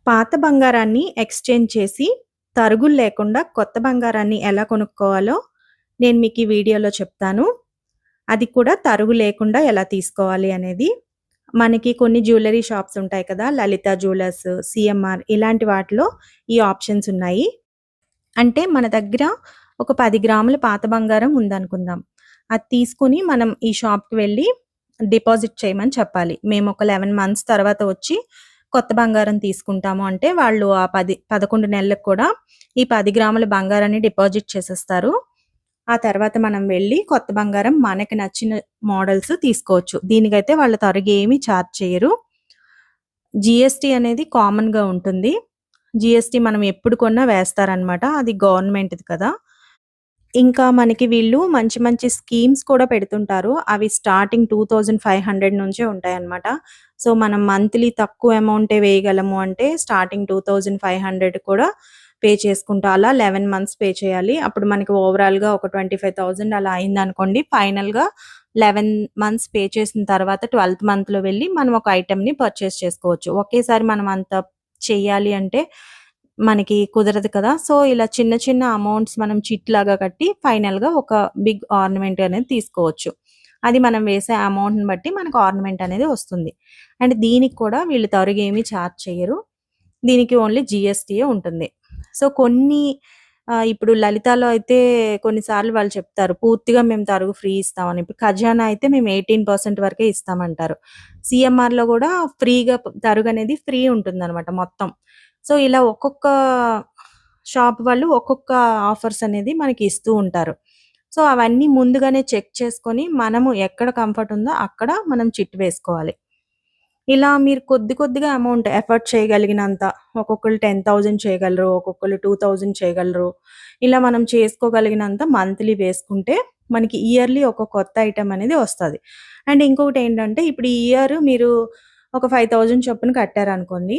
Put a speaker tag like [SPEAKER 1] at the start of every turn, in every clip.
[SPEAKER 1] పాత బంగారాన్ని ఎక్స్‌చేంజ్ చేసి, తరుగులు లేకుండా కొత్త బంగారాన్ని ఎలా కొనుక్కోవాలో నేను మీకు ఈ వీడియోలో చెప్తాను. అది కూడా తరుగు లేకుండా ఎలా తీసుకోవాలి అనేది. మనకి కొన్ని జ్యువెల్లరీ షాప్స్ ఉంటాయి కదా! లలిత జ్యువెలర్స్, సీఎంఆర్ ఇలాంటి వాటిలో ఈ ఆప్షన్స్ ఉన్నాయి. అంటే మన దగ్గర ఒక 10 గ్రాముల పాత బంగారం ఉందనుకుందాం. అది తీసుకొని మనం ఈ షాప్‌కి వెళ్ళి డిపాజిట్ చేయమని చెప్పాలి. మేము ఒక 11 మంత్స్ తర్వాత వచ్చి కొత్త బంగారం తీసుకుంటాము అంటే వాళ్ళు ఆ 11 నెలలకు కూడా ఈ 10 గ్రాముల బంగారాన్ని డిపాజిట్ చేసేస్తారు. ఆ తర్వాత మనం వెళ్ళి కొత్త బంగారం మనకి నచ్చిన మోడల్స్ తీసుకోవచ్చు. దీనికైతే వాళ్ళు తరుగేమి చార్జ్ చేయరు. జీఎస్టీ అనేది కామన్‌గా ఉంటుంది. జీఎస్టీ మనం ఎప్పుడు కొన్నా వేస్తారనమాట. అది గవర్నమెంట్‌ది కదా! ఇంకా మనకి వీళ్ళు మంచి మంచి స్కీమ్స్ కూడా పెడుతుంటారు. అవి స్టార్టింగ్ 2500 నుంచే ఉంటాయన్నమాట. సో, మనం మంత్లీ తక్కువ అమౌంటే వేయగలము అంటే స్టార్టింగ్ 2500 కూడా పే చేసుకుంటూ అలా 11 మంత్స్ పే చేయాలి. అప్పుడు మనకి ఓవరాల్‌గా ఒక 25,000 అలా అయిందనుకోండి. ఫైనల్‌గా 11 మంత్స్ పే చేసిన తర్వాత 12థ్ మంత్‌లో వెళ్ళి మనం ఒక ఐటెమ్‌ని పర్చేస్ చేసుకోవచ్చు. ఒకేసారి మనం అంత చెయ్యాలి అంటే మనకి కుదరదు కదా! సో, ఇలా చిన్న చిన్న అమౌంట్స్ మనం చిట్‌లాగా కట్టి ఫైనల్‌గా ఒక బిగ్ ఆర్నమెంట్ అనేది తీసుకోవచ్చు. అది మనం వేసే అమౌంట్‌ని బట్టి మనకు ఆర్నమెంట్ అనేది వస్తుంది. అండ్ దీనికి కూడా వీళ్ళు తరుగేమి చార్జ్ చెయ్యరు. దీనికి ఓన్లీ జీఎస్టీయే ఉంటుంది. సో, కొన్ని ఇప్పుడు లలితాలో అయితే కొన్నిసార్లు వాళ్ళు చెప్తారు. పూర్తిగా మేము తరుగు ఫ్రీ ఇస్తామని. ఇప్పుడు ఖజానా అయితే మేము 18% వరకే ఇస్తామంటారు. సీఎంఆర్‌లో గూడా ఫ్రీగా తరుగనేది ఫ్రీ ఉంటుందనమాట మొత్తం. సో, ఇలా ఒక్కొక్క షాప్ వాళ్ళు ఒక్కొక్క ఆఫర్స్ అనేది మనకి ఇస్తూ ఉంటారు. సో, అవన్నీ ముందుగానే చెక్ చేసుకొని మనము ఎక్కడ కంఫర్ట్ ఉందో అక్కడ మనం చిట్ వేసుకోవాలి. ఇలా మీరు కొద్ది కొద్దిగా అమౌంట్ ఎఫర్ట్ చేయగలిగినంత ఒక్కొక్కళ్ళు 10,000 చేయగలరు. ఒక్కొక్కళ్ళు 2,000 చేయగలరు. ఇలా మనం చేసుకోగలిగినంత మంత్లీ వేసుకుంటే మనకి ఇయర్‌లీ ఒక కొత్త ఐటెమ్ అనేది వస్తది. అండ్ ఇంకొకటేంటంటే ఇప్పుడు ఈ ఇయర్ మీరు ఒక 5,000 చొప్పున కట్టారనుకోండి.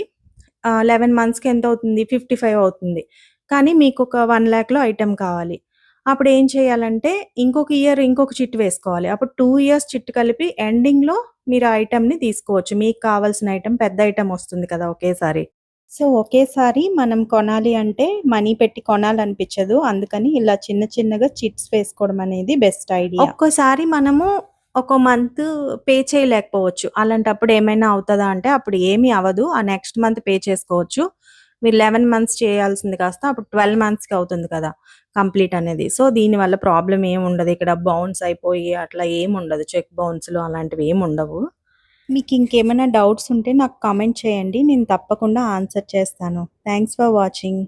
[SPEAKER 1] 11 మంత్స్‌కి ఎంతవుతుంది? 55 అవుతుంది. కానీ మీకొక 1,00,000లో ఐటెమ్ కావాలి. అప్పుడేం చేయాలంటే ఇంకొక ఇయర్ ఇంకొక చిట్ వేసుకోవాలి. అప్పుడు 2 ఇయర్స్ చిట్ కలిపి ఎండింగ్‌లో మీరు ఆ ఐటెమ్‌ని తీసుకోవచ్చు. మీకు కావాల్సిన ఐటెమ్ పెద్ద ఐటెమ్ వస్తుంది కదా! ఒకేసారి. సో, ఒకేసారి మనం కొనాలి అంటే మనీ పెట్టి కొనాలనిపించదు. అందుకని ఇలా చిన్న చిన్నగా చిట్స్ వేసుకోవడం అనేది బెస్ట్ ఐడియా. ఒక్కోసారి మనము ఒక మంత్ పే చేయలేకపోవచ్చు. అలాంటప్పుడు ఏమైనా అవుతదా అంటే అప్పుడు ఏమీ అవ్వదు. ఆ నెక్స్ట్ మంత్ పే చేసుకోవచ్చు. మీరు 11 మంత్స్ చేయాల్సింది కాస్త అప్పుడు 12 మంత్స్‌కి అవుతుంది కదా! కంప్లీట్ అనేది. సో, దీనివల్ల ప్రాబ్లమ్ ఏముండదు. ఇక్కడ బౌన్స్ అయిపోయి అట్లా ఏముండదు. చెక్ బౌన్స్‌లు అలాంటివి ఏముండవు. మీకింకేమైనా డౌట్స్ ఉంటే నాకు కామెంట్ చేయండి. నేను తప్పకుండా ఆన్సర్ చేస్తాను. Thanks for watching.